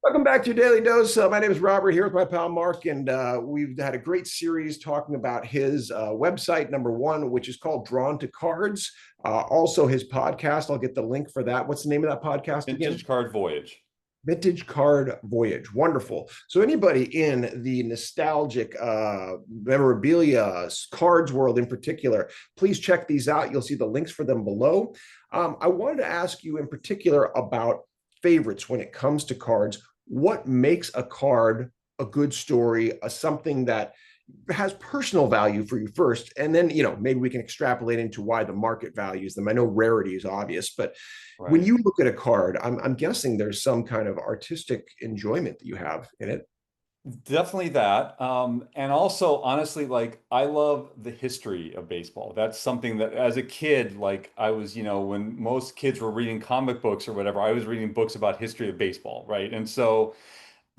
Welcome back to your Daily Dose. My name is Robert here with my pal Mark, and we've had a great series talking about his website, number one, which is called Drawn to Cards. Also, his podcast. I'll get the link for that. What's the name of that podcast again? Vintage Card Voyage. Vintage Card Voyage. Wonderful. So, anybody in the nostalgic memorabilia, cards world in particular, please check these out. You'll see the links for them below. I wanted to ask you in particular about favorites when it comes to cards. What makes a card a good story, something that has personal value for you first, and then maybe we can extrapolate into why the market values them. I know rarity is obvious, but when Right. you look at a card, I'm guessing there's some kind of artistic enjoyment that you have in it. Definitely that. And also, honestly, like I love the history of baseball. That's something that as a kid, like I was, when most kids were reading comic books or whatever, I was reading books about history of baseball, right? And so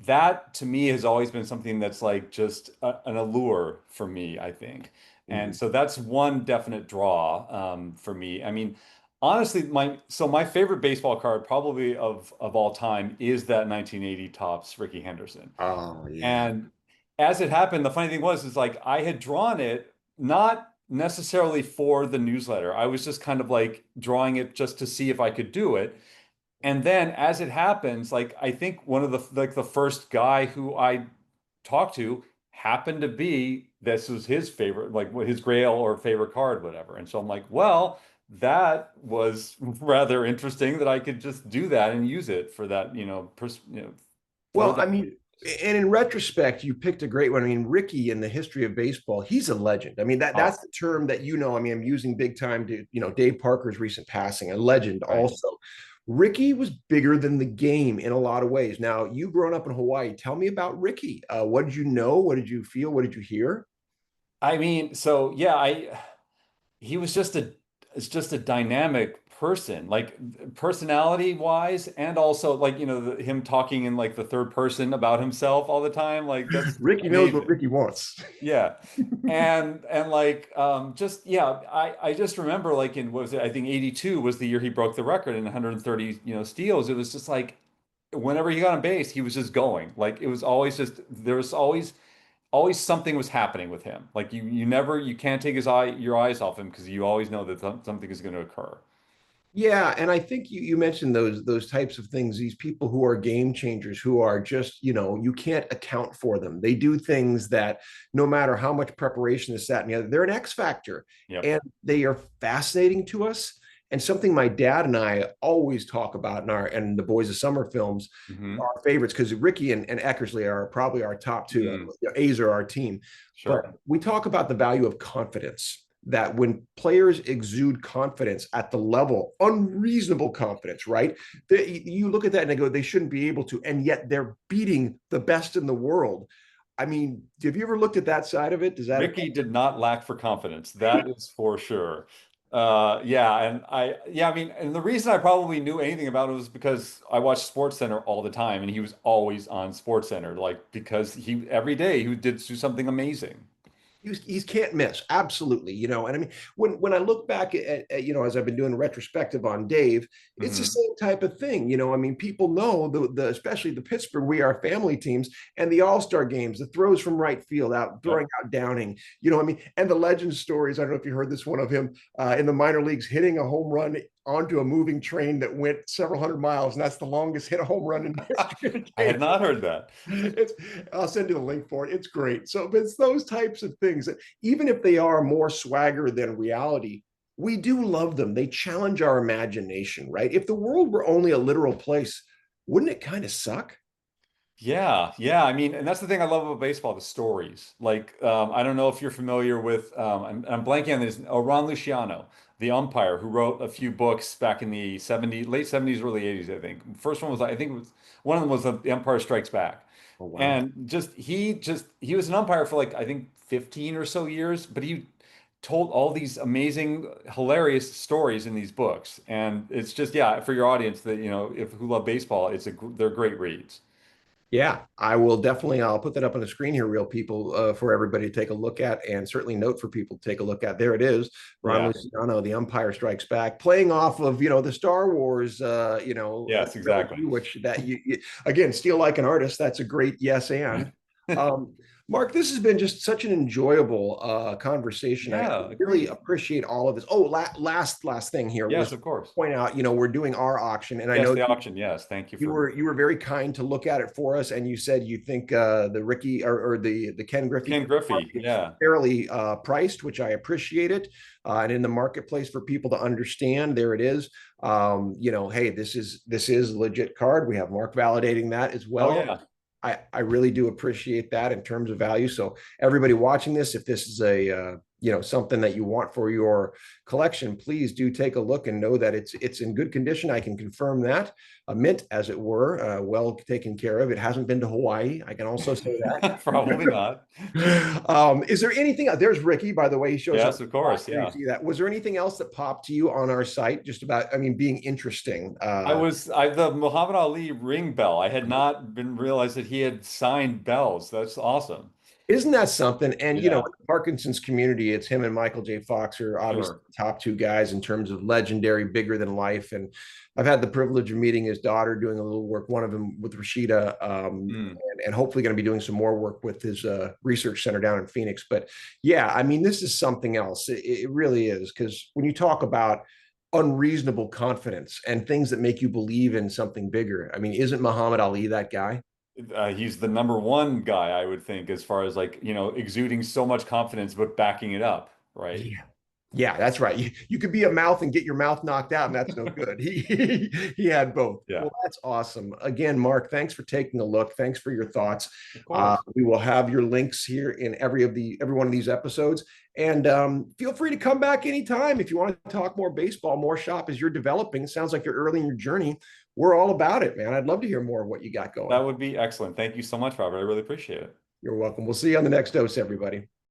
that to me has always been something that's like just an allure for me, I think. And Mhm. so that's one definite draw for me. I mean, honestly, my favorite baseball card probably of all time is that 1980 Topps Rickey Henderson. Oh yeah. And as it happened, the funny thing was is like I had drawn it not necessarily for the newsletter. I was just kind of like drawing it just to see if I could do it. And then as it happens, like I think one of the first guy who I talked to happened to be this was his favorite, like what his grail or favorite card, whatever. And so I'm like, well, that was rather interesting that I could just do that and use it for that, for Well, that. I mean, and in retrospect, you picked a great one. I mean, Rickey in the history of baseball, he's a legend. I mean, that's Oh, the term that I mean, I'm using big time to, Dave Parker's recent passing, a legend right. also. Rickey was bigger than the game in a lot of ways. Now, you growing up in Hawaii, tell me about Rickey. What did you know? What did you feel? What did you hear? I mean, so yeah, he was just it's just a dynamic person, like personality wise, and also like him talking in like the third person about himself all the time, like that's Rickey knows what amazing. Rickey wants. Yeah. And like just yeah, I just remember like in what was it, I think 82 was the year he broke the record in 130, steals. It was just like whenever he got on base, he was just going. Like it was always just there was always something was happening with him. Like you can't take your eyes off him because you always know that something is going to occur. Yeah, and I think you mentioned those types of things. These people who are game changers, who are just you can't account for them. They do things that no matter how much preparation is that and the other, they're an X factor, Yep. and they are fascinating to us. And something my dad and I always talk about in our and the Boys of Summer films, Hmm. our favorites, because Ricky and Eckersley are probably our top two. Mm, A's are our team, but sure. we talk about the value of confidence, that when players exude confidence at the level, unreasonable confidence, right? You look at that and they go, they shouldn't be able to, and yet they're beating the best in the world. I mean, have you ever looked at that side of it? Does that? Ricky did not lack for confidence. That is for sure. Yeah, I mean, and the reason I probably knew anything about it was because I watched Sports Center all the time, and he was always on Sports Center, like because he every day he did do something amazing. He's can't miss, absolutely. And I mean, when I look back at as I've been doing retrospective on Dave, it's the Hmm. same type of thing. I mean, people know the especially the Pittsburgh We Are Family teams and the All-Star games, the throws from right field out, throwing Yep. out Downing. I mean, and the legend stories. I don't know if you heard this one of him in the minor leagues hitting a home run onto a moving train that went several hundred miles, and that's the longest hit a home run in the history of the I had game. not heard that. It's I'll send you the link for it. It's great. So it's those types of things that even if they are more swagger than reality, we do love them. They challenge our imagination, right? If the world were only a literal place, wouldn't it kind of suck? Yeah, yeah. I mean, and that's the thing I love about baseball, the stories. Like, I don't know if you're familiar with, I'm blanking on this, Ron Luciano, the umpire who wrote a few books back in the 70s, late 70s, early 80s, I think. First one was, I think it was, one of them was The Empire Strikes Back. Oh wow. And he was an umpire for like, I think 15 or so years, but he told all these amazing, hilarious stories in these books. And it's just, yeah, for your audience that, if who love baseball, they're great reads. Yeah, I will definitely. I'll put that up on the screen here, real people, for everybody to take a look at, and certainly note for people to take a look at. There it is, Ron Yeah. Luciano, The Empire Strikes Back, playing off of the Star Wars, Yes, exactly. trilogy, which that you again, steal like an artist. That's a great yes and. Um, Marc, this has been just such an enjoyable conversation. I Yeah, really agreed. appreciate all of this. Oh, last thing here Yes, was of course. point out, we're doing our auction, and I Yes, know the auction. Yes, thank you for you were very kind to look at it for us, and you said you think the Rickey or the Ken Griffey Ken Griffey. is Yeah. fairly priced, which I appreciate it, and in the marketplace for people to understand. There it is. Hey, this is a legit card. We have Marc validating that as Oh well. yeah. I really do appreciate that in terms of value. So everybody watching this, if this is a something that you want for your collection, please do take a look and know that it's in good condition. I can confirm that, a mint as it were, well taken care of. It hasn't been to Hawaii. I can also say Probably not. that. Is there anything? There's Rickey, by the way. He shows up. Yes, of course. There you Yeah. see that. Was there anything else that popped to you on our site, just about? I mean, being interesting. The Muhammad Ali ring bell. I had not been realized that he had signed bells. That's awesome. Isn't that something? And in Yeah, the Parkinson's community, it's him and Michael J. Fox are obviously sure. the top two guys in terms of legendary, bigger than life. And I've had the privilege of meeting his daughter, doing a little work, one of them with Rashida, Mm. and hopefully going to be doing some more work with his research center down in Phoenix. But yeah, I mean, this is something else. It really is, because when you talk about unreasonable confidence and things that make you believe in something bigger, I mean, isn't Muhammad Ali that guy? He's the number one guy, I would think, as far as like, exuding so much confidence, but backing it up, right? Yeah. Yeah, that's right. You could be a mouth and get your mouth knocked out, and that's no good. He had both. Yeah, Well, that's awesome. Again, Marc, thanks for taking a look. Thanks for your thoughts. of course. We will have your links here in every one of these episodes, and feel free to come back anytime if you want to talk more baseball, more shop as you're developing. It sounds like you're early in your journey. We're all about it, man. I'd love to hear more of what you got That going. would be excellent. Thank you so much, Robert. I really appreciate it. You're welcome. We'll see you on the next dose, everybody.